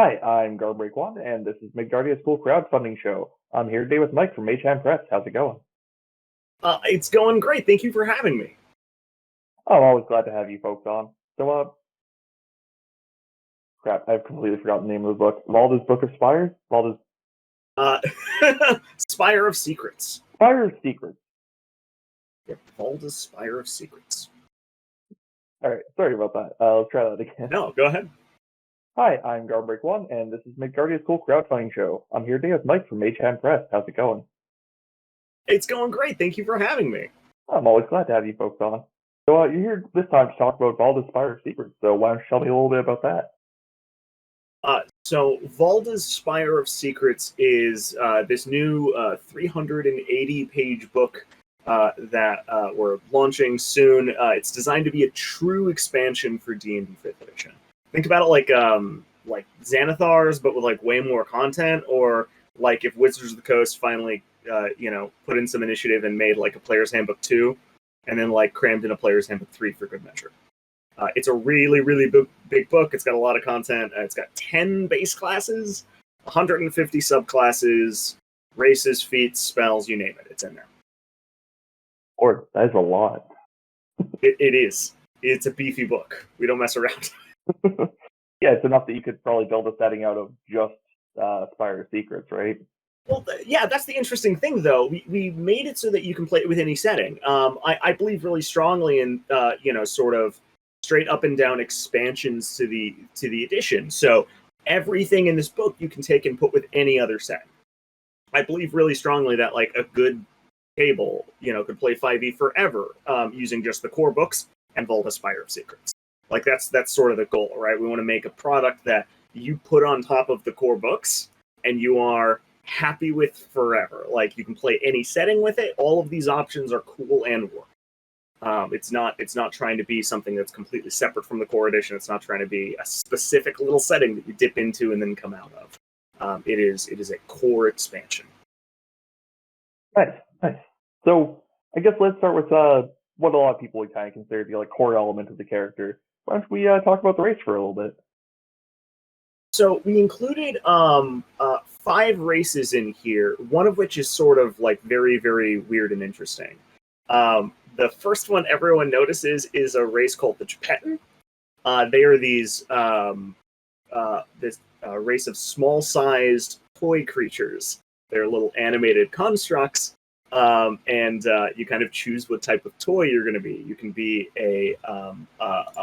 Hi, I'm Garbreak1, and this is McGardia's School Crowdfunding Show. I'm here today with Mike from HM Press. How's it going? It's going great. Thank you for having me. I'm always glad to have you folks on. Crap, I've completely forgotten the name of the book. Valda's Book of Spires? Valda's Uh, Spire of Secrets. Spire of Secrets. Yeah, Valda's Spire of Secrets. Alright, sorry about that. Let's try that again. No, go ahead. Hi, I'm Garbreak1, and this is McGardia's School Crowdfunding Show. I'm here today with Mike from HM Press. How's it going? It's going great. Thank you for having me. I'm always glad to have you folks on. You're here this time to talk about Valda's Spire of Secrets, so why don't you tell me a little bit about that? So Valda's Spire of Secrets is this new 380-page book that we're launching soon. It's designed to be a true expansion for D&D 5th edition. Think about it like Xanathar's, but with like way more content, or like if Wizards of the Coast finally put in some initiative and made like a Player's Handbook 2, and then like crammed in a Player's Handbook 3 for good measure. It's a really, really big book. It's got a lot of content. It's got 10 base classes, 150 subclasses, races, feats, spells, you name it. It's in there. Or that is a lot. It is. It's a beefy book. We don't mess around. Yeah, it's enough that you could probably build a setting out of just Spire of Secrets, right? Well, yeah, that's the interesting thing, though. We made it so that you can play it with any setting. I believe really strongly in sort of straight up and down expansions to the edition. So everything in this book you can take and put with any other setting. I believe really strongly that like a good table, could play 5e forever using just the core books and Valda Spire of Secrets. Like that's sort of the goal, right? We want to make a product that you put on top of the core books and you are happy with forever. Like you can play any setting with it. All of these options are cool and work. It's not trying to be something that's completely separate from the core edition. It's not trying to be a specific little setting that you dip into and then come out of. It is a core expansion. Nice. So I guess let's start with what a lot of people would kind of consider to be like core element of the character. Why don't we talk about the race for a little bit? So we included 5 races in here, one of which is sort of like very, very weird and interesting. The first one everyone notices is a race called the Gepetin. They are these this race of small-sized toy creatures. They're little animated constructs, and you kind of choose what type of toy you're going to be. You can be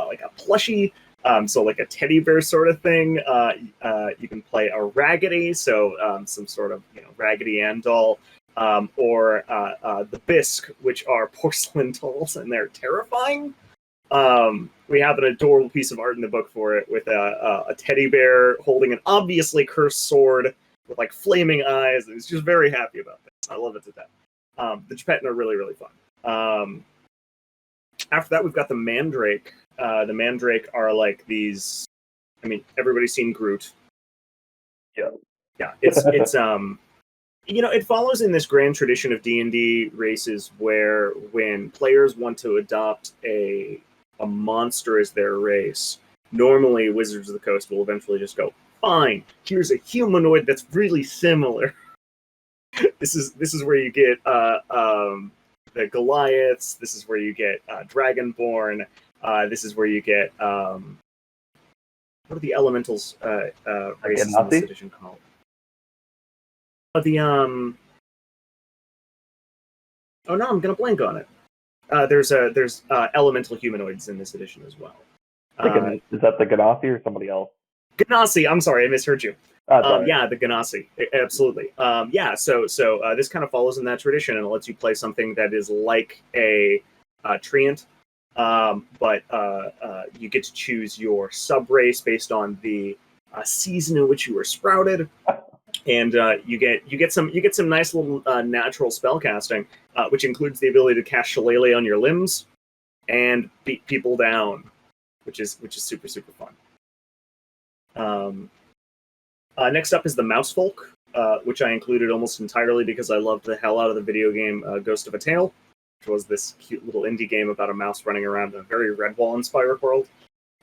like a plushie, so like a teddy bear sort of thing. You can play a raggedy, so some sort of Raggedy Ann doll. Or the bisque, which are porcelain dolls, and they're terrifying. We have an adorable piece of art in the book for it, with a teddy bear holding an obviously cursed sword with like flaming eyes. It's just very happy about this. I love it to death. The Gepetin are really, really fun. After that, we've got the Mandrake. The Mandrake are like these. I mean, everybody's seen Groot. Yeah. It's it follows in this grand tradition of D&D races where when players want to adopt a monster as their race, normally Wizards of the Coast will eventually just go, fine, here's a humanoid that's really similar. This is where you get the Goliaths. This is where you get Dragonborn. This is where you get what are the elementals races in this edition called? Oh no, I'm gonna blank on it. There's elemental humanoids in this edition as well. Is that the Ganassi or somebody else? Ganassi, I'm sorry, I misheard you. Yeah, the Ganassi, absolutely. So this kind of follows in that tradition, and it lets you play something that is like a treant, but you get to choose your sub race based on the season in which you were sprouted. And you get some nice little natural spell casting, which includes the ability to cast Shillelagh on your limbs and beat people down, which is super, super fun. Next up is the Mousefolk, which I included almost entirely because I loved the hell out of the video game Ghost of a Tale, which was this cute little indie game about a mouse running around a very Redwall-inspired world.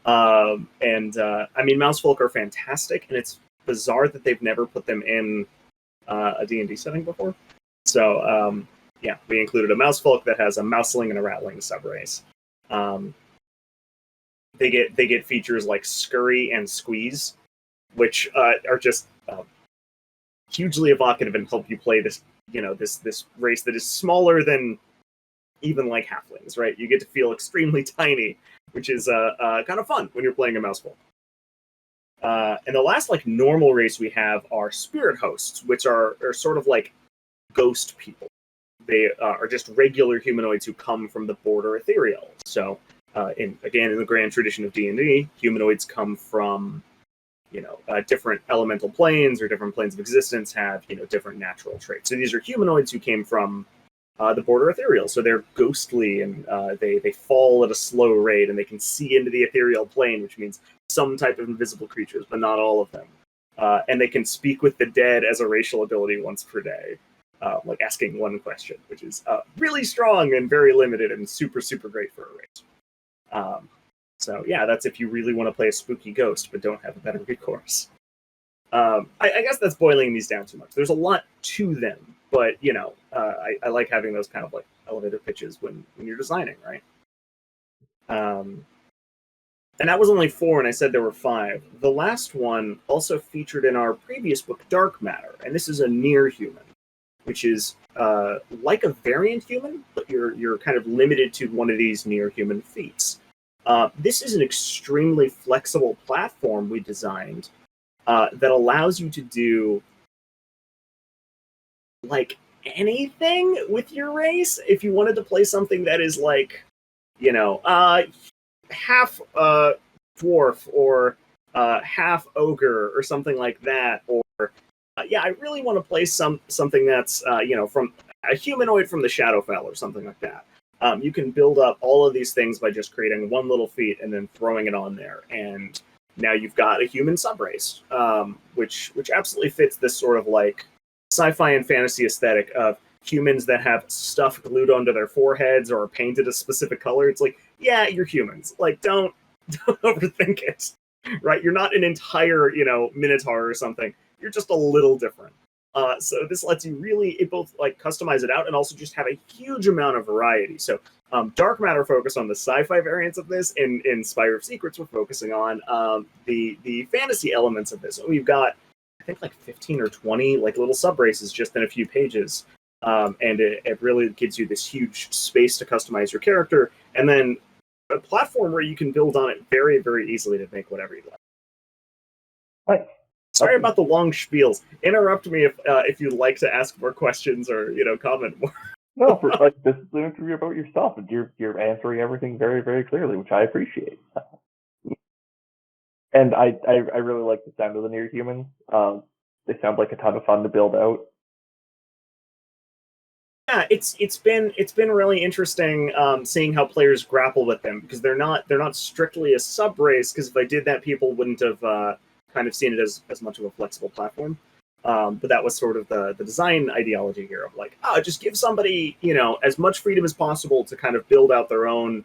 I mean, Mousefolk are fantastic, and it's bizarre that they've never put them in a D&D setting before. So, yeah, we included a Mousefolk that has a Mouseling and a Rattling subrace. They get features like Scurry and Squeeze, which are just hugely evocative and help you play this, this race that is smaller than even like halflings, right? You get to feel extremely tiny, which is kind of fun when you're playing a Mousefolk. And the last like normal race we have are spirit hosts, which are sort of like ghost people. They are just regular humanoids who come from the border ethereal. So, in the grand tradition of D&D, humanoids come from, different elemental planes or different planes of existence have, different natural traits. So these are humanoids who came from the border ethereal. So they're ghostly and they fall at a slow rate and they can see into the ethereal plane, which means some type of invisible creatures, but not all of them. And they can speak with the dead as a racial ability once per day. Like asking one question, which is really strong and very limited and super, super great for a race. So yeah, that's if you really want to play a spooky ghost but don't have a better recourse. I guess that's boiling these down too much. There's a lot to them, but I like having those kind of like elevator pitches when you're designing, right? And that was only 4, and I said there were 5. The last one also featured in our previous book, Dark Matter, and this is a near human, which is like a variant human, but you're kind of limited to one of these near human feats. This is an extremely flexible platform we designed that allows you to do like anything with your race. If you wanted to play something that is like, half dwarf or half ogre or something like that, or I really want to play something that's from a humanoid from the Shadowfell or something like that. You can build up all of these things by just creating one little feat and then throwing it on there, and now you've got a human subrace, which absolutely fits this sort of like sci-fi and fantasy aesthetic of humans that have stuff glued onto their foreheads or are painted a specific color. It's like, yeah, you're humans. Like, don't overthink it, right? You're not an entire, minotaur or something. You're just a little different. So this lets you really both like customize it out and also just have a huge amount of variety. So Dark Matter focused on the sci-fi variants of this, and in Spire of Secrets we're focusing on the fantasy elements of this. And we've got, I think, like 15 or 20 like little sub-races just in a few pages. And it really gives you this huge space to customize your character, and then a platform where you can build on it very, very easily to make whatever you like. Right. Sorry about the long spiels. Interrupt me if you'd like to ask more questions or comment more. No, this is an interview about yourself, and you're answering everything very, very clearly, which I appreciate. And I really like the sound of the near humans. They sound like a ton of fun to build out. Yeah, it's been really interesting seeing how players grapple with them, because they're not strictly a sub race. Because if I did that, people wouldn't have kind of seen it as much of a flexible platform. But that was sort of the design ideology here of like, just give somebody as much freedom as possible to kind of build out their own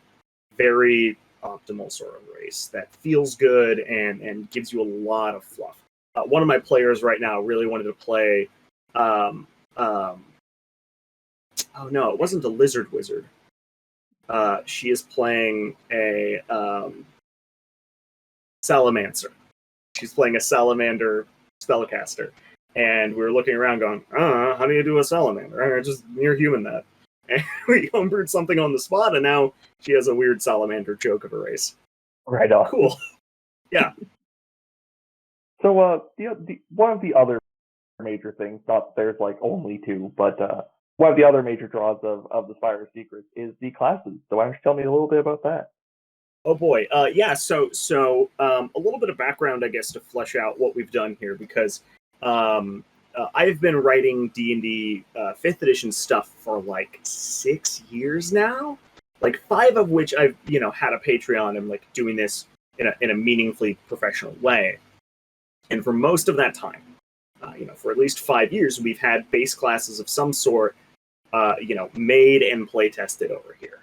very optimal sort of race that feels good and gives you a lot of fluff. One of my players right now really wanted to play. Oh no, it wasn't a lizard wizard. She is playing a salamander. She's playing a salamander spellcaster. And we were looking around going, how do you do a salamander? Just near human that. And we homebrewed something on the spot, and now she has a weird salamander joke of a race. Right on. Cool. Yeah. So one of the other major things, not that there's like only 2, but one of the other major draws of the Spire of Secrets is the classes. So why don't you tell me a little bit about that? Oh boy, yeah. So a little bit of background, I guess, to flesh out what we've done here, because I've been writing D&D 5th edition stuff for like 6 years now, like 5 of which I've had a Patreon and like doing this in a meaningfully professional way. And for most of that time, for at least 5 years, we've had base classes of some sort, made and play tested over here.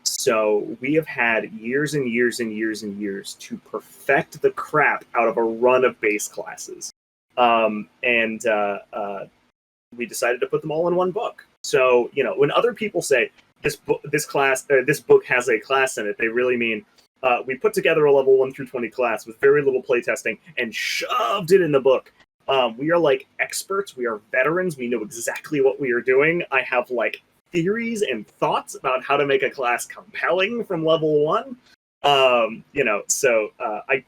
So we have had years and years and years and years to perfect the crap out of a run of base classes. And we decided to put them all in one book. So, when other people say this book has a class in it, they really mean we put together a level 1 through 20 class with very little playtesting and shoved it in the book. We are like experts. We are veterans. We know exactly what we are doing. I have like theories and thoughts about how to make a class compelling from level 1. So I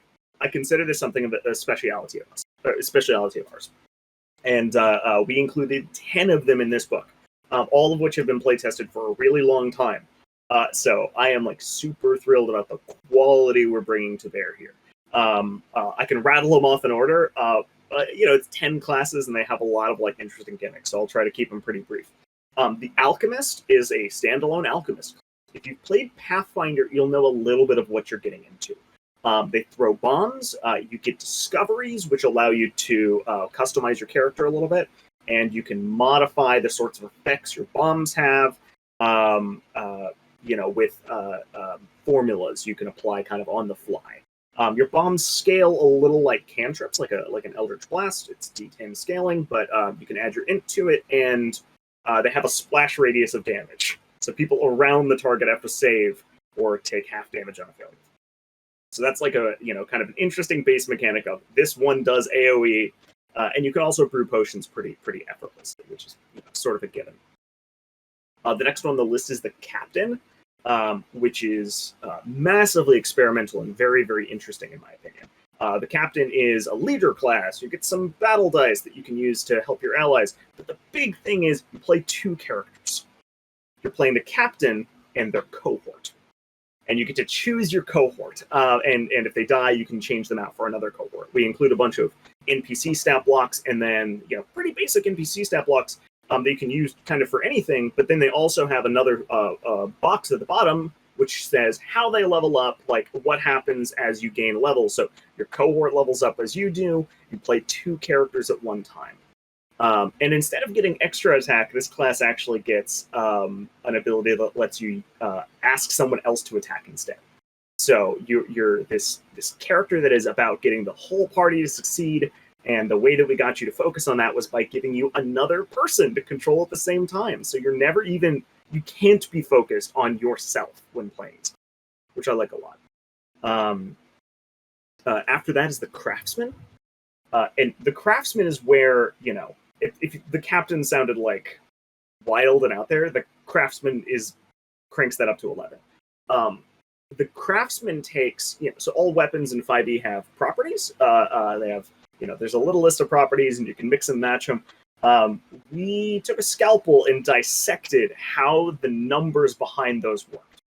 consider this something of a speciality of ours. And we included 10 of them in this book, all of which have been playtested for a really long time. So I am like super thrilled about the quality we're bringing to bear here. I can rattle them off in order. It's 10 classes and they have a lot of like interesting gimmicks, so I'll try to keep them pretty brief. The Alchemist is a standalone alchemist. If you've played Pathfinder, you'll know a little bit of what you're getting into. They throw bombs. You get discoveries, which allow you to customize your character a little bit, and you can modify the sorts of effects your bombs have. With formulas you can apply kind of on the fly. Your bombs scale a little like cantrips, like an Eldritch Blast. It's D10 scaling, but you can add your int to it, and they have a splash radius of damage. So people around the target have to save or take half damage on a failure. So that's like a kind of an interesting base mechanic of this one does AoE, and you can also brew potions pretty effortlessly, which is sort of a given. The next one on the list is the Captain, which is massively experimental and very, very interesting in my opinion. The Captain is a leader class. You get some battle dice that you can use to help your allies. But the big thing is you play 2 characters. You're playing the Captain and their cohort. And you get to choose your cohort. And if they die, you can change them out for another cohort. We include a bunch of NPC stat blocks and then pretty basic NPC stat blocks that you can use kind of for anything. But then they also have another box at the bottom which says how they level up, like what happens as you gain levels. So your cohort levels up as you do. You play 2 characters at one time. And instead of getting extra attack, this class actually gets an ability that lets you ask someone else to attack instead. So you're this character that is about getting the whole party to succeed, and the way that we got you to focus on that was by giving you another person to control at the same time. So you can't be focused on yourself when playing, which I like a lot. After that is the Craftsman. And the Craftsman is where, if the Captain sounded like wild and out there, the Craftsman cranks that up to 11. The Craftsman takes, so all weapons in 5e have properties. They have, there's a little list of properties and you can mix and match them. We took a scalpel and dissected how the numbers behind those worked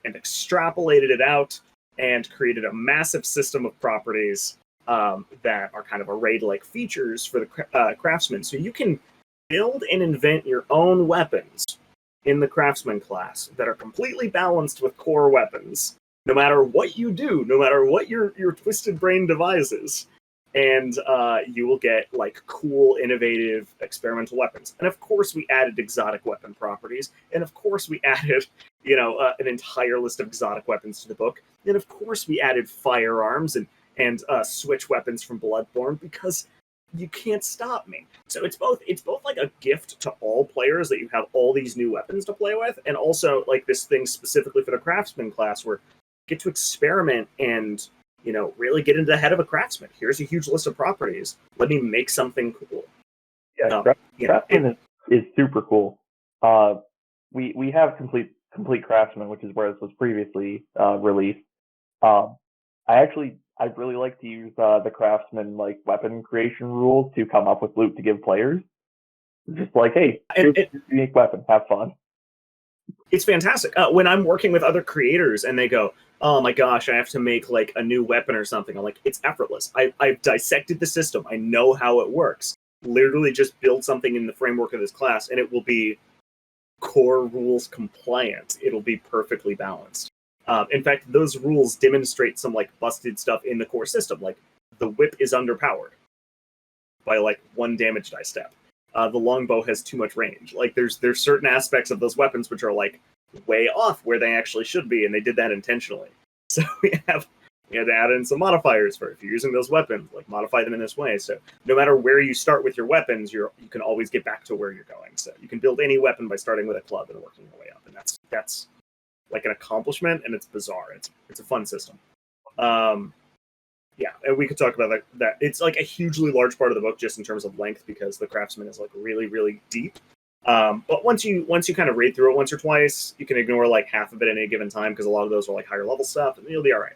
and extrapolated it out and created a massive system of properties that are kind of arrayed-like features for the Craftsman. So you can build and invent your own weapons in the Craftsman class that are completely balanced with core weapons, no matter what you do, no matter what your twisted brain devises. And you will get like cool, innovative, experimental weapons. And of course, we added exotic weapon properties. And of course, we added, an entire list of exotic weapons to the book. And of course, we added firearms and switch weapons from Bloodborne, because you can't stop me. So it's both like a gift to all players that you have all these new weapons to play with, and also like this thing specifically for the Craftsman class where you get to experiment and really get into the head of a craftsman. Here's a huge list of properties. Let me make something cool. Yeah, Craftsman is super cool. We have complete Craftsman, which is where this was previously released. I'd really like to use the Craftsman like weapon creation rules to come up with loot to give players. Just like, hey, here's a unique weapon, have fun. It's fantastic. When I'm working with other creators and they go, oh my gosh, I have to make like a new weapon or something, I'm like, it's effortless. I've dissected the system. I know how it works. Literally just build something in the framework of this class and it will be core rules compliant. It'll be perfectly balanced. In fact, those rules demonstrate some like busted stuff in the core system. Like the whip is underpowered by like 1 damage die step. The longbow has too much range. Like there's certain aspects of those weapons which are like way off where they actually should be, and they did that intentionally. So we had to add in some modifiers for if you're using those weapons, like modify them in this way. So no matter where you start with your weapons, you can always get back to where you're going. So you can build any weapon by starting with a club and working your way up, and that's like an accomplishment, and it's bizarre. It's a fun system. Yeah, and we could talk about that. It's like a hugely large part of the book just in terms of length because the Craftsman is like really, really deep. But once you kind of read through it once or twice, you can ignore like half of it at any given time because a lot of those are like higher level stuff, and you'll be all right.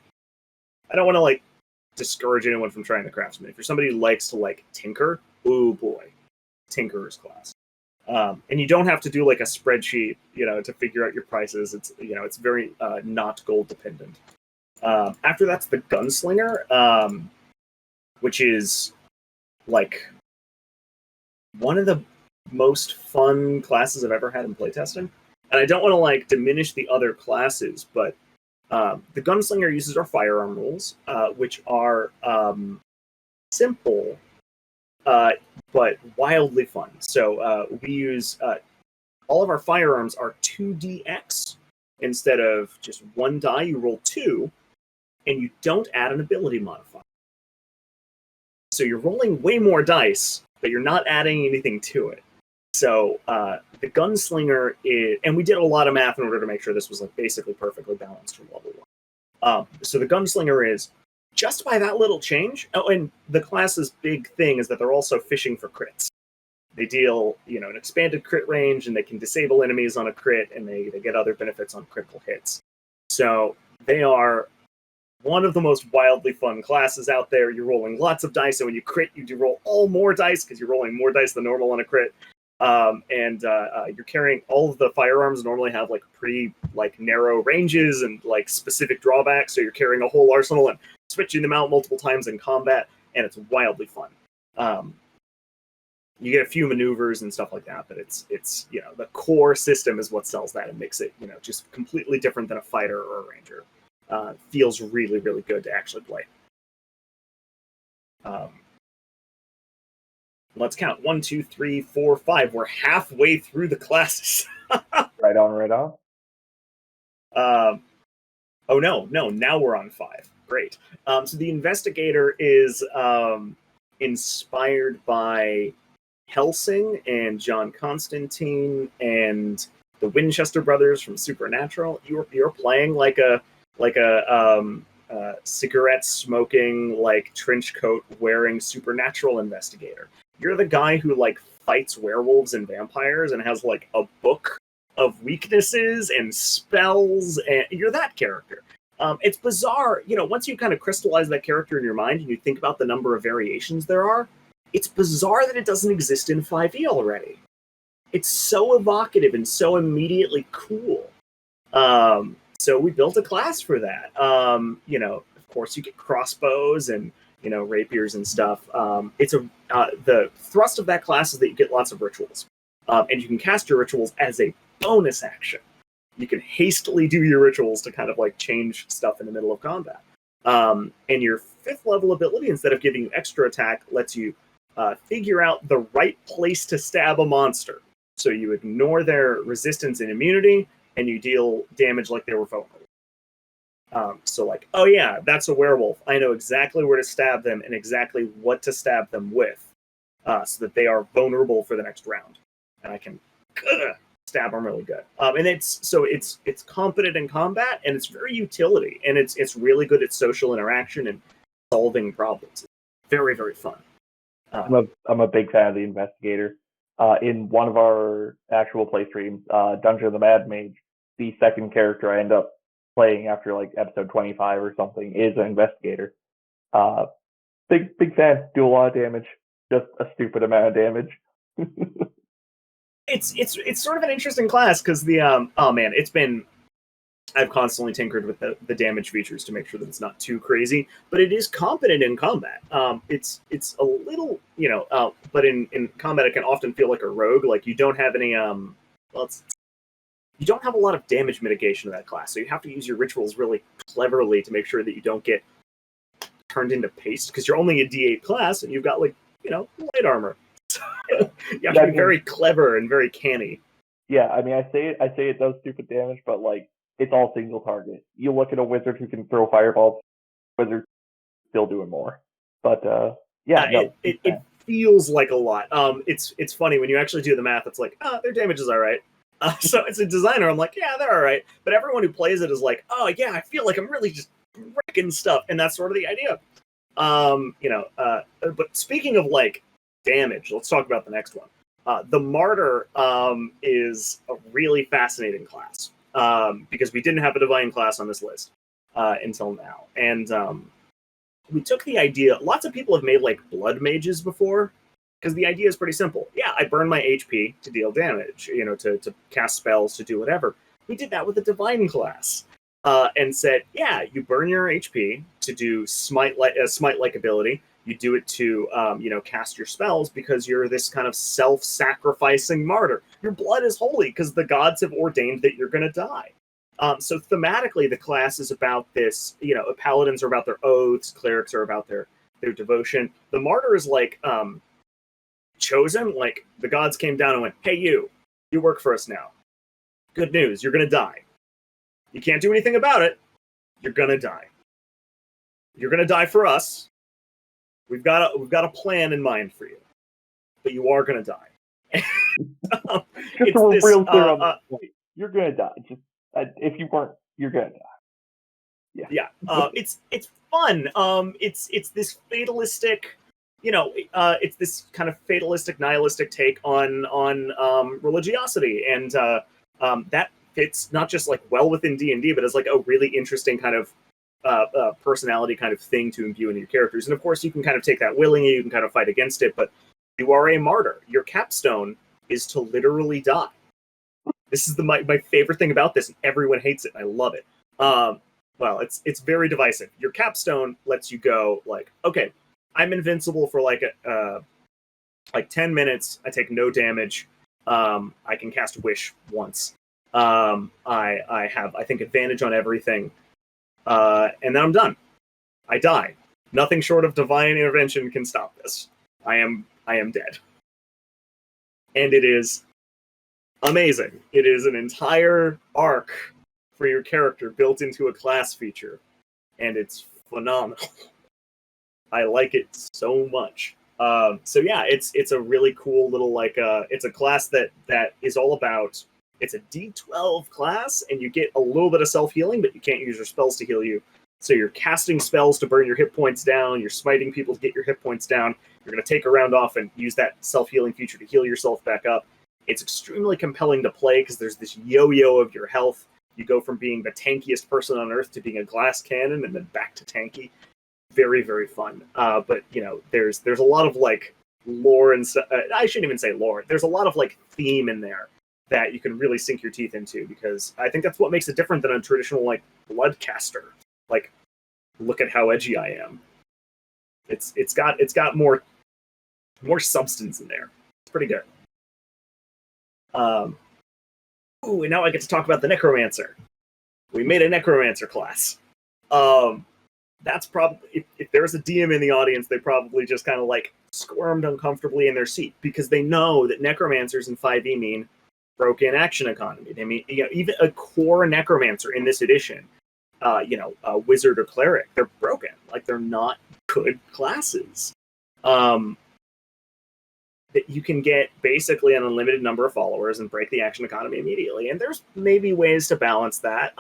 I don't want to like discourage anyone from trying the Craftsman. If you're somebody who likes to like tinker, oh boy, Tinkerer's class. And you don't have to do like a spreadsheet, to figure out your prices. It's very not gold dependent. After that's the Gunslinger, which is like one of the most fun classes I've ever had in playtesting. And I don't want to like diminish the other classes, but the Gunslinger uses our firearm rules, which are simple, but wildly fun. So we use all of our firearms are 2dx instead of just one die. You roll 2, and you don't add an ability modifier. So you're rolling way more dice, but you're not adding anything to it. So the Gunslinger is, and we did a lot of math in order to make sure this was like basically perfectly balanced from level 1. So the Gunslinger is just by that little change. Oh, and the class's big thing is that they're also fishing for crits. They deal, an expanded crit range, and they can disable enemies on a crit, and they get other benefits on critical hits. So they are one of the most wildly fun classes out there. You're rolling lots of dice, and when you crit, you do roll all more dice because you're rolling more dice than normal on a crit. And you're carrying all of the firearms normally have like pretty like narrow ranges and like specific drawbacks. So you're carrying a whole arsenal and switching them out multiple times in combat, and it's wildly fun. You get a few maneuvers and stuff like that, but it's the core system is what sells that and makes it just completely different than a fighter or a ranger. Feels really, really good to actually play. Let's count. 1, 2, 3, 4, 5. We're halfway through the classes. Right on. Oh no! Now we're on 5. Great. So the Investigator is inspired by Helsing and John Constantine and the Winchester brothers from Supernatural. You're playing like a cigarette smoking, like trench coat wearing supernatural investigator. You're the guy who like fights werewolves and vampires and has like a book of weaknesses and spells, and you're that character. It's bizarre, once you kind of crystallize that character in your mind and you think about the number of variations there are, it's bizarre that it doesn't exist in 5e already. It's so evocative and so immediately cool. So we built a class for that. Of course, you get crossbows and rapiers and stuff. The thrust of that class is that you get lots of rituals, and you can cast your rituals as a bonus action. You can hastily do your rituals to kind of like change stuff in the middle of combat. And your 5th level ability, instead of giving you extra attack, lets you figure out the right place to stab a monster. So you ignore their resistance and immunity, and you deal damage like they were vulnerable. So like, oh yeah, that's a werewolf. I know exactly where to stab them and exactly what to stab them with, so that they are vulnerable for the next round, and I can stab them really good. And it's competent in combat, and it's very utility, and it's really good at social interaction and solving problems. It's very, very fun. I'm a big fan of the Investigator. In one of our actual play streams, Dungeon of the Mad Mage, the second character I end up playing after like episode 25 or something is an Investigator. Big fan. Do a lot of damage. Just a stupid amount of damage. It's sort of an interesting class because I've constantly tinkered with the damage features to make sure that it's not too crazy, but it is competent in combat. It's a little, but in combat it can often feel like a rogue. Like you don't have any, you don't have a lot of damage mitigation of that class, so you have to use your rituals really cleverly to make sure that you don't get turned into paste, because you're only a D8 class and you've got like, light armor. So you have to be very clever and very canny. Yeah, I mean, I say it does stupid damage, but like it's all single target. You look at a wizard who can throw fireballs, wizard still doing more. But yeah, no, It feels like a lot. It's funny when you actually do the math. It's like, oh, their damage is all right. So as a designer, I'm like, yeah, they're all right. But everyone who plays it is like, oh yeah, I feel like I'm really just wrecking stuff, and that's sort of the idea. But speaking of like damage, let's talk about the next one. The Martyr is a really fascinating class because we didn't have a divine class on this list until now, and we took the idea. Lots of people have made like blood mages before because the idea is pretty simple. Yeah, I burn my HP to deal damage, to cast spells, to do whatever. We did that with a divine class. And said, yeah, you burn your HP to do smite-like ability. You do it to, cast your spells because you're this kind of self-sacrificing martyr. Your blood is holy because the gods have ordained that you're going to die. So thematically, the class is about this. Paladins are about their oaths, clerics are about their devotion. The martyr is like chosen. Like the gods came down and went, "Hey, you work for us now. Good news, you're going to die. You can't do anything about it. You're gonna die. You're gonna die for us. We've got a plan in mind for you, but you are gonna die." Just so we're real clear on that point, you're gonna die. Just if you weren't, you're gonna die. Yeah. It's fun. It's this fatalistic, it's this kind of fatalistic, nihilistic take on religiosity, and that fits not just like well within D&D, but as like a really interesting kind of personality kind of thing to imbue into your characters. And of course, you can kind of take that willingly, you can kind of fight against it, but you are a martyr. Your capstone is to literally die. This is my favorite thing about this, and everyone hates it. And I love it. Well, it's very divisive. Your capstone lets you go like, okay, I'm invincible for like 10 minutes. I take no damage. I can cast Wish once. I have, I think, advantage on everything. And then I'm done. I die. Nothing short of divine intervention can stop this. I am dead. And it is amazing. It is an entire arc for your character built into a class feature. And it's phenomenal. I like it so much. So yeah, it's a really cool little it's a class that is all about. It's a D12 class, and you get a little bit of self-healing, but you can't use your spells to heal you. So you're casting spells to burn your hit points down, you're smiting people to get your hit points down, you're going to take a round off and use that self-healing feature to heal yourself back up. It's extremely compelling to play because there's this yo-yo of your health. You go from being the tankiest person on Earth to being a glass cannon and then back to tanky. Very, very fun. But, there's a lot of, lore and stuff. I shouldn't even say lore. There's a lot of, theme in there that you can really sink your teeth into, because I think that's what makes it different than a traditional bloodcaster. Look at how edgy I am. It's got more substance in there. It's pretty good. And now I get to talk about the Necromancer. We made a Necromancer class. That's probably, if there's a DM in the audience, they probably just kind of squirmed uncomfortably in their seat, because they know that Necromancers in 5e mean broken action economy. They mean, even a core Necromancer in this edition, a wizard or cleric, they're broken. They're not good classes. That you can get basically an unlimited number of followers and break the action economy immediately. And there's maybe ways to balance that.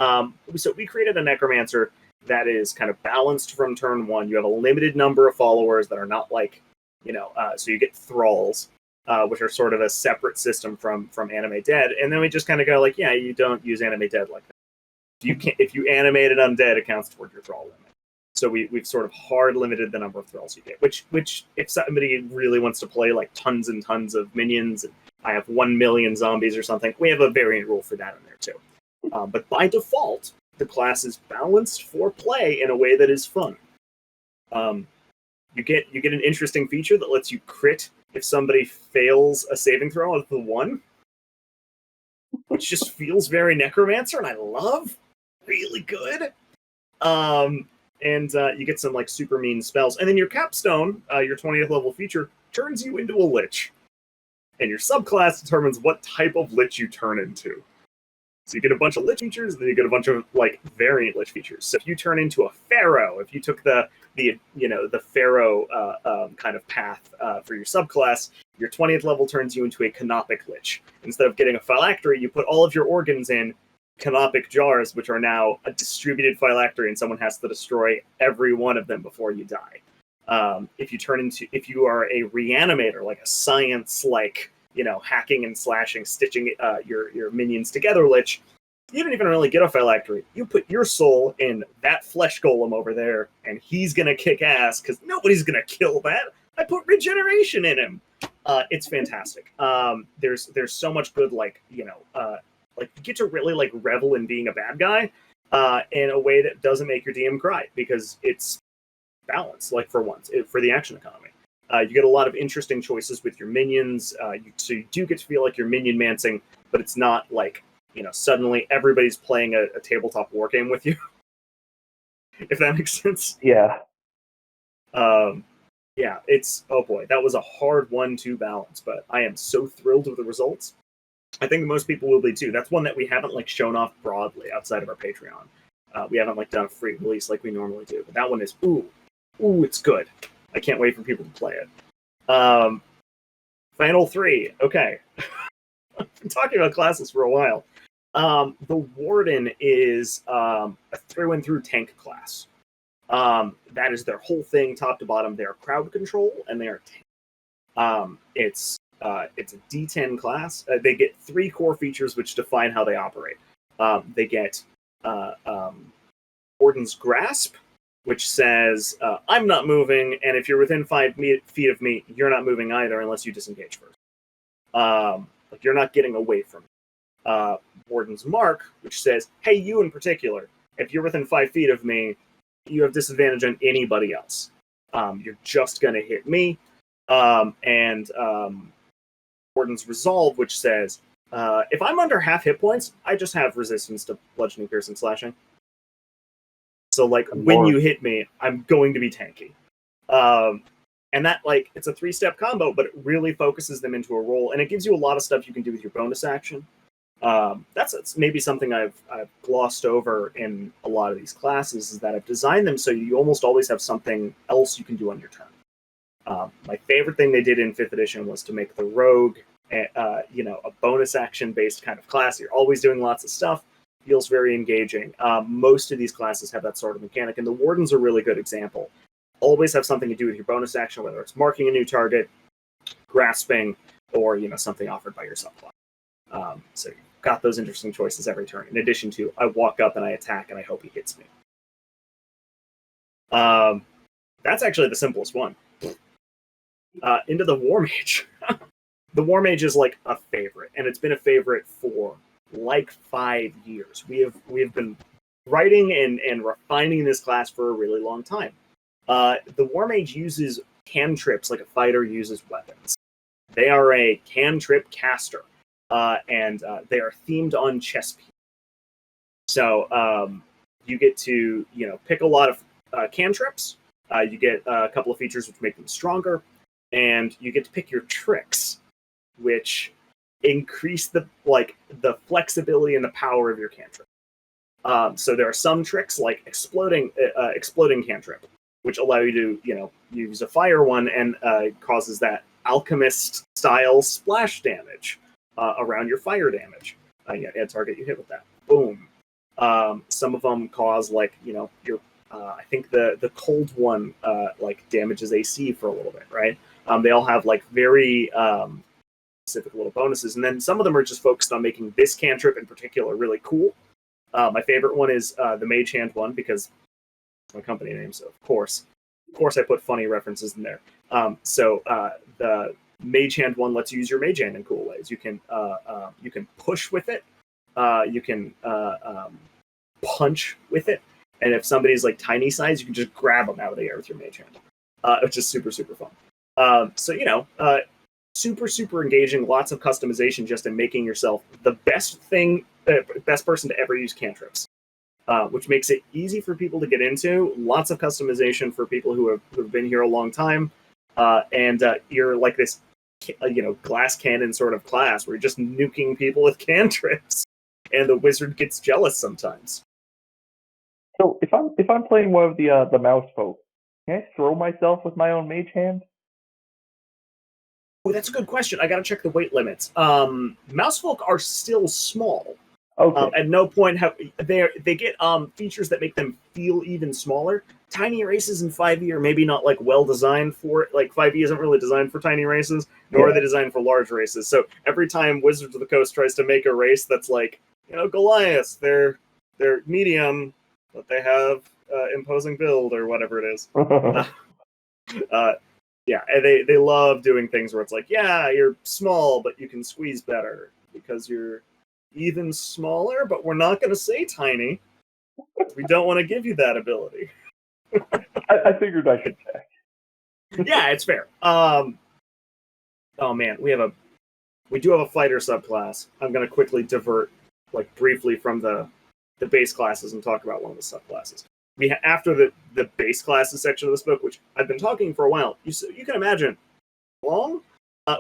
So we created a Necromancer that is kind of balanced from turn one. You have a limited number of followers that are not so you get thralls, which are sort of a separate system from Anime Dead. And then we just kind of go you don't use Anime Dead like that. If you animate an undead, it counts toward your thrall limit. So we've sort of hard limited the number of thralls you get, which if somebody really wants to play tons and tons of minions, and I have 1 million zombies or something, we have a variant rule for that in there too. But by default, the class is balanced for play in a way that is fun. You get an interesting feature that lets you crit if somebody fails a saving throw of the 1, which just feels very Necromancer, and I love. Really good. And you get some super mean spells, and then your capstone, your 20th level feature, turns you into a lich. and your subclass determines what type of lich you turn into. So you get a bunch of lich features, then you get a bunch of like variant lich features. So if you turn into a pharaoh, if you took the pharaoh kind of path for your subclass, your 20th level turns you into a canopic lich. Instead of getting a phylactery, you put all of your organs in canopic jars, which are now a distributed phylactery, and someone has to destroy every one of them before you die. If you are a reanimator, like a science, like, hacking and slashing, stitching your minions together lich, you don't even really get a phylactery. You put your soul in that flesh golem over there, and he's gonna kick ass because nobody's gonna kill that. I put regeneration in him. It's fantastic. There's so much good, like you get to really like revel in being a bad guy in a way that doesn't make your DM cry, because it's balanced. Like for once, for the action economy. You get a lot of interesting choices with your minions, so you do get to feel like you're minion mancing, but it's not like, suddenly everybody's playing a tabletop war game with you, if that makes sense. Yeah. Yeah, oh boy, that was a hard one to balance, but I am so thrilled with the results. I think most people will be too. That's one that we haven't like shown off broadly outside of our Patreon. We haven't like done a free release like we normally do, but that one is, ooh, it's good. I can't wait for people to play it. Final 3. Okay. I've been talking about classes for a while. The Warden is a through and through tank class. That is their whole thing, top to bottom. They are crowd control, and they are tank. It's a D10 class. They get 3 core features which define how they operate. They get Warden's Grasp, which says, I'm not moving, and if you're within 5 feet of me, you're not moving either unless you disengage first. Like, you're not getting away from me. Warden's Mark, which says, hey, you in particular, if you're within 5 feet of me, you have disadvantage on anybody else. You're just going to hit me. And Warden's Resolve, which says, if I'm under half hit points, I just have resistance to bludgeoning, piercing, slashing. So, like, when you hit me, I'm going to be tanky. And that, like, it's a 3-step combo, but it really focuses them into a role, and it gives you a lot of stuff you can do with your bonus action. That's maybe something I've glossed over in a lot of these classes, is that I've designed them so you almost always have something else you can do on your turn. My favorite thing they did in 5th edition was to make the rogue, a bonus action-based kind of class. You're always doing lots of stuff. Feels very engaging. Most of these classes have that sort of mechanic, and the Warden's a really good example. Always have something to do with your bonus action, whether it's marking a new target, grasping, or something offered by your subclass. So you've got those interesting choices every turn. In addition to, I walk up and I attack and I hope he hits me. That's actually the simplest one. Into the War Mage. The War Mage is like a favorite, and it's been a favorite for like 5 years. We have been writing and refining this class for a really long time. The War Mage uses cantrips like a fighter uses weapons. They are a cantrip caster, and they are themed on chess pieces. So you get to pick a lot of cantrips. You get a couple of features which make them stronger, and you get to pick your tricks, which increase the flexibility and the power of your cantrip. So there are some tricks like exploding cantrip, which allow you to use a fire one and causes that alchemist style splash damage around your fire damage. Add target you hit with that. Boom. Some of them cause your I think the cold one damages AC for a little bit, right? They all have very specific little bonuses, and then some of them are just focused on making this cantrip in particular really cool. My favorite one is the Mage Hand one, because it's my company name, so of course I put funny references in there. So the Mage Hand one lets you use your Mage Hand in cool ways. You can push with it. You can punch with it, and if somebody's like tiny size, you can just grab them out of the air with your Mage Hand, which is super fun. Super engaging. Lots of customization just in making yourself the best person to ever use cantrips, which makes it easy for people to get into. Lots of customization for people who have been here a long time, and you're like this glass cannon sort of class where you're just nuking people with cantrips, and the wizard gets jealous sometimes. So if I'm playing one of the mouse folk, can I throw myself with my own mage hand? Oh, that's a good question. I got to check the weight limits. Mousefolk are still small. Okay. At no point have they get features that make them feel even smaller. Tiny races in 5e are maybe not like well designed for it. Like 5e isn't really designed for tiny races, nor are they designed for large races. So every time Wizards of the Coast tries to make a race that's like, Goliath, they're medium, but they have imposing build or whatever it is. Yeah, and they love doing things where it's like, yeah, you're small, but you can squeeze better because you're even smaller, but we're not going to say tiny. We don't want to give you that ability. I figured I should check. Yeah, it's fair. Oh man, we do have a fighter subclass. I'm going to quickly divert, briefly from the base classes and talk about one of the subclasses. After the base classes section of this book, which I've been talking for a while, you can imagine long.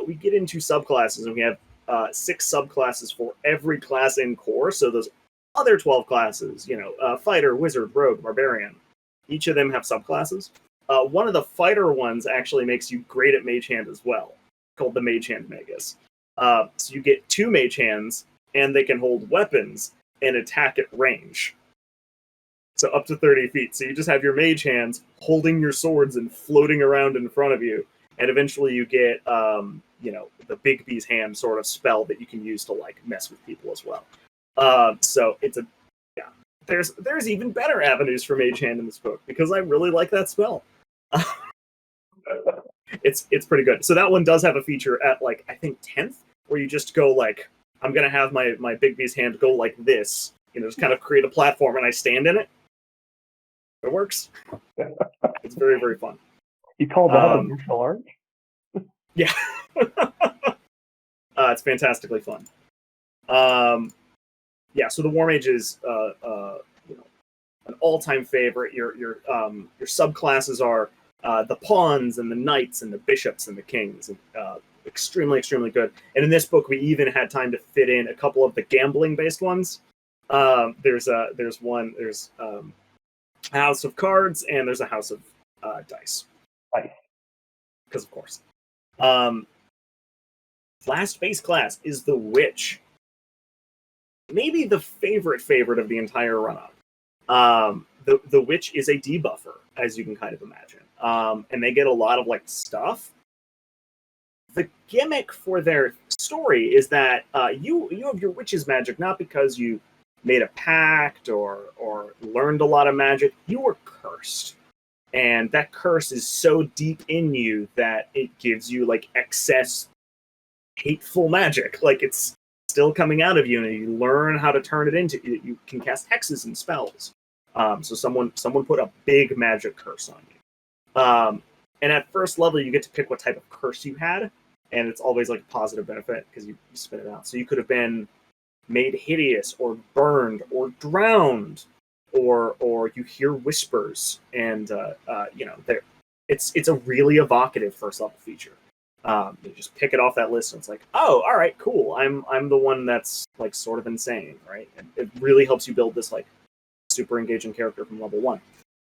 We get into subclasses, and we have 6 subclasses for every class in core. So those other 12 classes, fighter, wizard, rogue, barbarian, each of them have subclasses. One of the fighter ones actually makes you great at mage hand as well, called the Mage Hand Magus. So you get 2 mage hands, and they can hold weapons and attack at range. So up to 30 feet. So you just have your mage hands holding your swords and floating around in front of you. And eventually you get, the Big B's hand sort of spell that you can use to mess with people as well. So it's there's even better avenues for mage hand in this book because I really like that spell. It's pretty good. So that one does have a feature at I think 10th where you just go I'm gonna have my Big B's hand go like this, just kind of create a platform and I stand in it. It works. It's very, very fun. You call that a martial art? Yeah. It's fantastically fun. Yeah, so the War Mage is an all-time favorite. Your subclasses are the pawns and the knights and the bishops and the kings. Extremely, extremely good. And in this book, we even had time to fit in a couple of the gambling-based ones. There's a House of Cards and there's a House of Dice. Nice. Because of course. Last base class is the Witch. Maybe the favorite of the entire run-up. The Witch is a debuffer, as you can kind of imagine. And they get a lot of stuff. The gimmick for their story is that you have your witch's magic not because you made a pact or learned a lot of magic. You were cursed. And that curse is so deep in you that it gives you excess hateful magic. It's still coming out of you, and you learn how to turn it into. You can cast hexes and spells. So someone put a big magic curse on you. And at first level, you get to pick what type of curse you had, and it's always a positive benefit because you spit it out. So you could have been made hideous, or burned, or drowned, or you hear whispers, and it's a really evocative first level feature. You just pick it off that list, and it's oh, all right, cool. I'm the one that's sort of insane, right? And it really helps you build this super engaging character from level 1.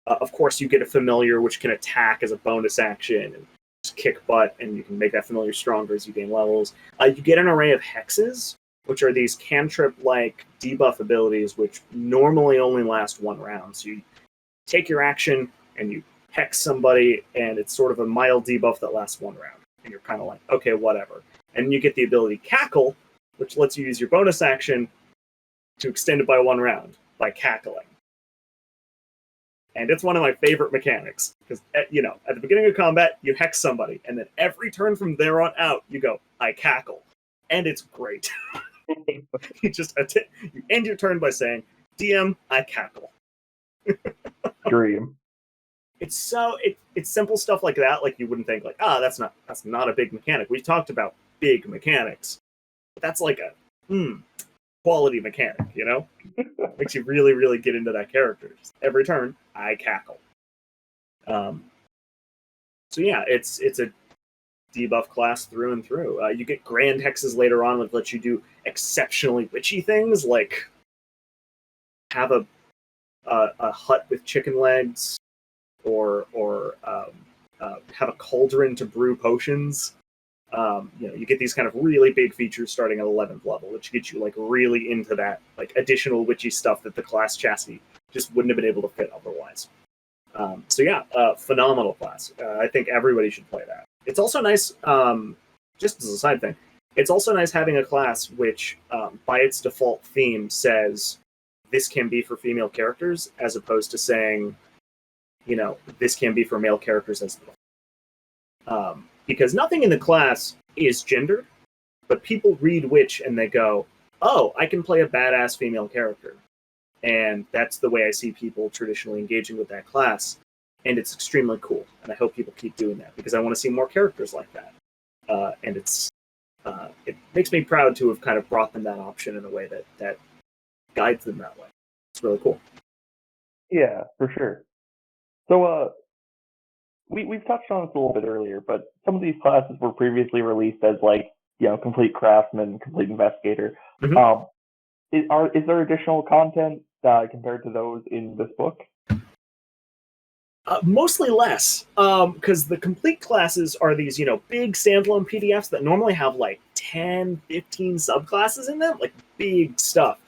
Of course, you get a familiar which can attack as a bonus action and just kick butt, and you can make that familiar stronger as you gain levels. You get an array of hexes, which are these cantrip-like debuff abilities, which normally only last 1 round. So you take your action and you hex somebody, and it's sort of a mild debuff that lasts 1 round. And you're kind of okay, whatever. And you get the ability Cackle, which lets you use your bonus action to extend it by 1 round by cackling. And it's one of my favorite mechanics, because at the beginning of combat, you hex somebody, and then every turn from there on out, you go, I cackle. And it's great. You just you end your turn by saying, DM, I cackle. Dream. It's simple stuff like that. You wouldn't think that's not a big mechanic. We've talked about big mechanics. But that's a quality mechanic, Makes you really, really get into that character. Just every turn, I cackle. So yeah, it's a debuff class through and through. You get grand hexes later on, which lets you do exceptionally witchy things, like have a hut with chicken legs, or have a cauldron to brew potions. You get these kind of really big features starting at 11th level, which gets you like really into that like additional witchy stuff that the class chassis just wouldn't have been able to fit otherwise. Phenomenal class. I think everybody should play that. It's also nice, just as a side thing, it's also nice having a class which, by its default theme, says this can be for female characters, as opposed to saying, this can be for male characters as well. Because nothing in the class is gendered, but people read witch and they go, oh, I can play a badass female character. And that's the way I see people traditionally engaging with that class. And it's extremely cool. And I hope people keep doing that, because I want to see more characters like that. And it makes me proud to have kind of brought them that option in a way that guides them that way. It's really cool. Yeah, for sure. So we've touched on this a little bit earlier, but some of these classes were previously released as complete craftsman, complete investigator. Mm-hmm. Is there additional content compared to those in this book? Mostly less, because the complete classes are these, big standalone PDFs that normally have like 10, 15 subclasses in them, like big stuff.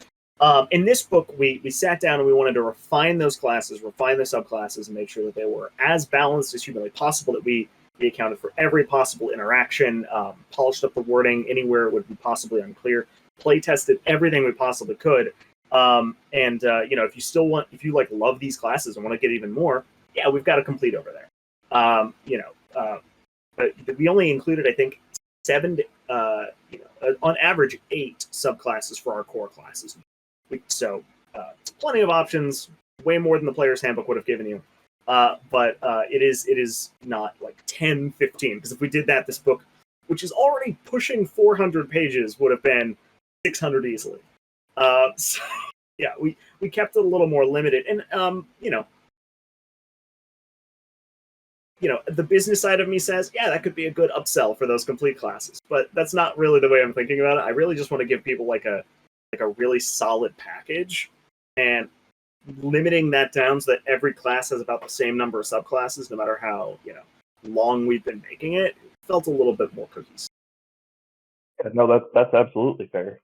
In this book, we sat down and we wanted to refine those classes, refine the subclasses, and make sure that they were as balanced as humanly possible, that we accounted for every possible interaction, polished up the wording anywhere it would be possibly unclear, play tested everything we possibly could. If you love these classes and want to get even more, yeah, we've got a complete over there. But we only included, I think, 7, on average 8 subclasses for our core classes. So plenty of options, way more than the player's handbook would have given you. But it is not like 10, 15, because if we did that, this book, which is already pushing 400 pages, would have been 600 easily. So yeah, we kept it a little more limited, and the business side of me says, yeah, that could be a good upsell for those complete classes, but that's not really the way I'm thinking about it. I really just want to give people like a really solid package, and limiting that down so that every class has about the same number of subclasses, no matter how long we've been making it, felt a little bit more cohesive. Yeah, no, that's absolutely fair.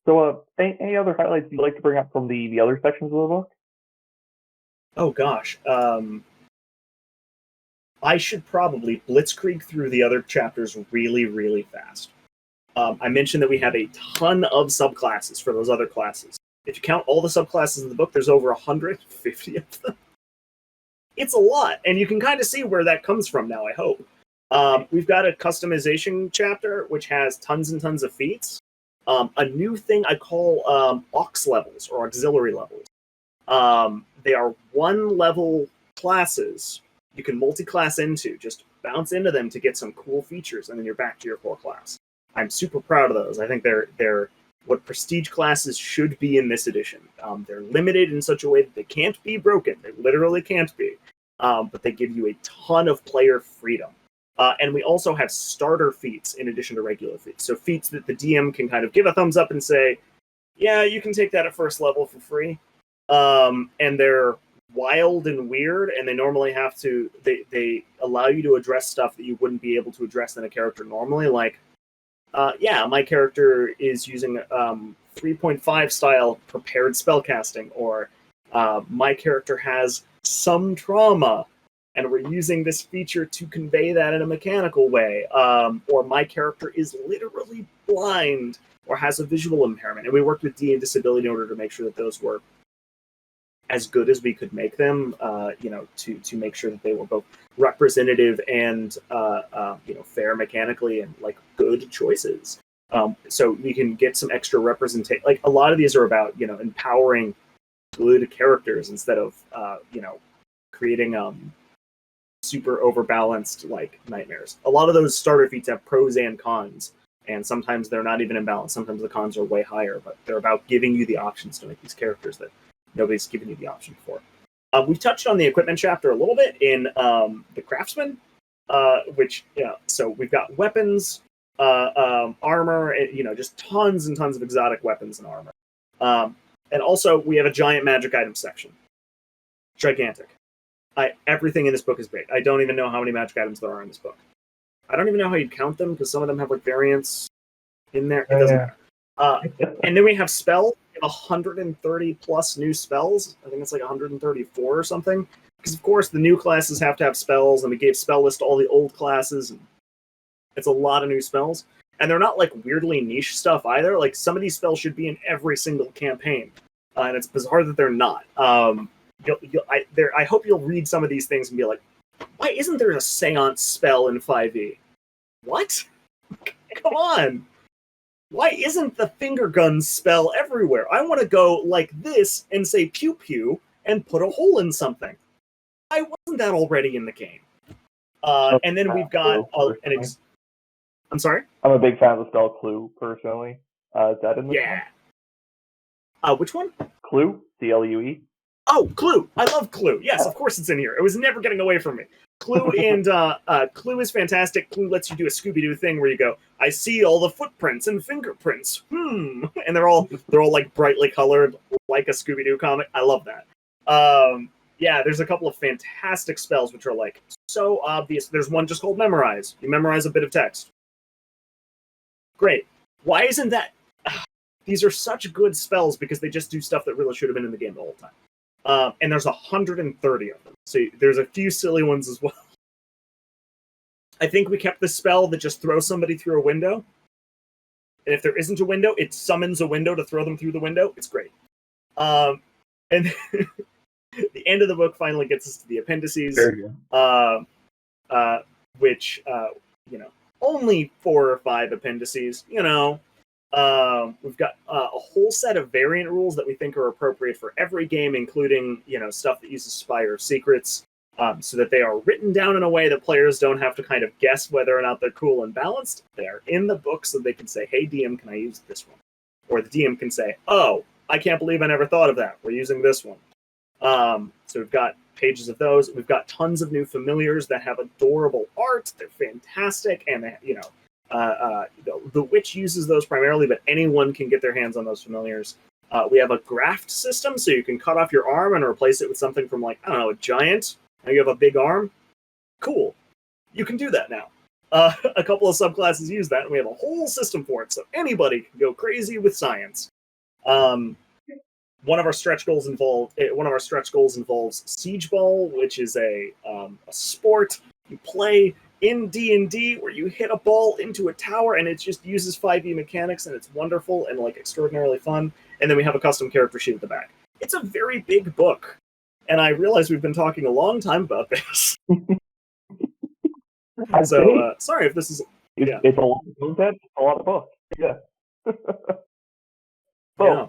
So, any other highlights you'd like to bring up from the other sections of the book? Oh gosh, I should probably blitzkrieg through the other chapters really, really fast. I mentioned that we have a ton of subclasses for those other classes. If you count all the subclasses in the book, there's over 150 of them. It's a lot, and you can kind of see where that comes from now, I hope. We've got a customization chapter, which has tons and tons of feats. A new thing I call aux levels, or auxiliary levels. They are 1-level classes you can multi-class into. Just bounce into them to get some cool features, and then you're back to your core class. I'm super proud of those. I think they're what prestige classes should be in this edition. They're limited in such a way that they can't be broken. They literally can't be. But they give you a ton of player freedom. And we also have starter feats in addition to regular feats. So feats that the DM can kind of give a thumbs up and say, yeah, you can take that at first level for free. And they're wild and weird, and they normally have to, they allow you to address stuff that you wouldn't be able to address in a character normally, like, my character is using 3.5 style prepared spellcasting, or my character has some trauma, and we're using this feature to convey that in a mechanical way, or my character is literally blind, or has a visual impairment. And we worked with D and Disability in order to make sure that those were as good as we could make them, to make sure that they were both representative and fair mechanically, and like good choices. So we can get some extra representation. Like a lot of these are about empowering good characters instead of creating super overbalanced like nightmares. A lot of those starter feats have pros and cons, and sometimes they're not even in balance. Sometimes the cons are way higher, but they're about giving you the options to make these characters that nobody's given you the option for. We've touched on the equipment chapter a little bit in the Craftsman. which so we've got weapons, armor, just tons and tons of exotic weapons and armor. And also we have a giant magic item section, gigantic. Everything in this book is big. I don't even know how many magic items there are in this book. I don't even know how you'd count them because some of them have like variants in there. It doesn't matter. And then we have spells. We have 130 plus new spells. I think it's like 134 or something. Because of course the new classes have to have spells, and we gave spell list to all the old classes. And it's a lot of new spells, and they're not like weirdly niche stuff either. Like some of these spells should be in every single campaign, and it's bizarre that they're not. I hope you'll read some of these things and be like, why isn't there a seance spell in 5e? What? Come on. Why isn't the finger gun spell everywhere? I want to go like this and say pew pew and put a hole in something. Why wasn't that already in the game? And then we've got I'm sorry? I'm a big fan of the spell Clue, personally. Is that in this one? Which one? Clue? C-L-U-E? Oh, Clue! I love Clue. Yes, of course it's in here. It was never getting away from me. Clue and Clue is fantastic. Clue lets you do a Scooby-Doo thing where you go, I see all the footprints and fingerprints. And they're all like brightly colored, like a Scooby-Doo comic. I love that. There's a couple of fantastic spells which are like so obvious. There's one just called Memorize. You memorize a bit of text. Great. Why isn't that? These are such good spells because they just do stuff that really should have been in the game the whole time. And there's 130 of them. So there's a few silly ones as well. I think we kept the spell that just throws somebody through a window. And if there isn't a window, it summons a window to throw them through the window. It's great. And the end of the book finally gets us to the appendices, which, only 4 or 5 appendices, we've got a whole set of variant rules that we think are appropriate for every game, including, stuff that uses Spire secrets, so that they are written down in a way that players don't have to kind of guess whether or not they're cool and balanced. They're in the book so they can say, hey, DM, can I use this one? Or the DM can say, oh, I can't believe I never thought of that. We're using this one. So we've got pages of those. We've got tons of new familiars that have adorable art. They're fantastic, and the witch uses those primarily, but anyone can get their hands on those familiars. We have a graft system, so you can cut off your arm and replace it with something from, like, I don't know, a giant. Now you have a big arm. Cool. You can do that now. A couple of subclasses use that, and we have a whole system for it, so anybody can go crazy with science. One of our stretch goals involves Siege Ball, which is a sport you play in D&D where you hit a ball into a tower, and it just uses 5e mechanics, and it's wonderful and like extraordinarily fun. And then we have a custom character sheet at the back. It's a very big book, and I realize we've been talking a long time about this. So sorry if this is. It's a lot of content, a lot of books. Yeah. Yeah.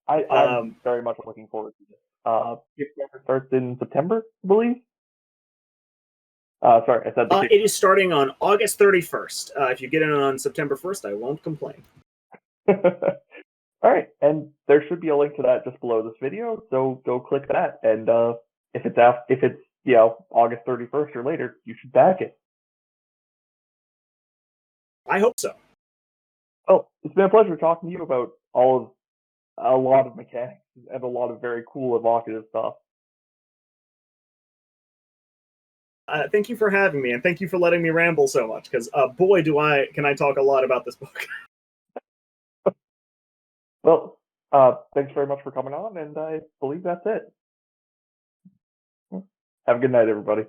I'm very much looking forward to this. Kickstarter starts in September, I believe. Sorry, I said it is starting on August 31st. If you get in on September 1st, I won't complain. All right, and there should be a link to that just below this video, so go click that. And if it's August 31st or later, you should back it. I hope so. Oh, it's been a pleasure talking to you about a lot of mechanics and a lot of very cool, evocative stuff. Thank you for having me, and thank you for letting me ramble so much, because boy, can I talk a lot about this book. Well, thanks very much for coming on, and I believe that's it. Have a good night, everybody.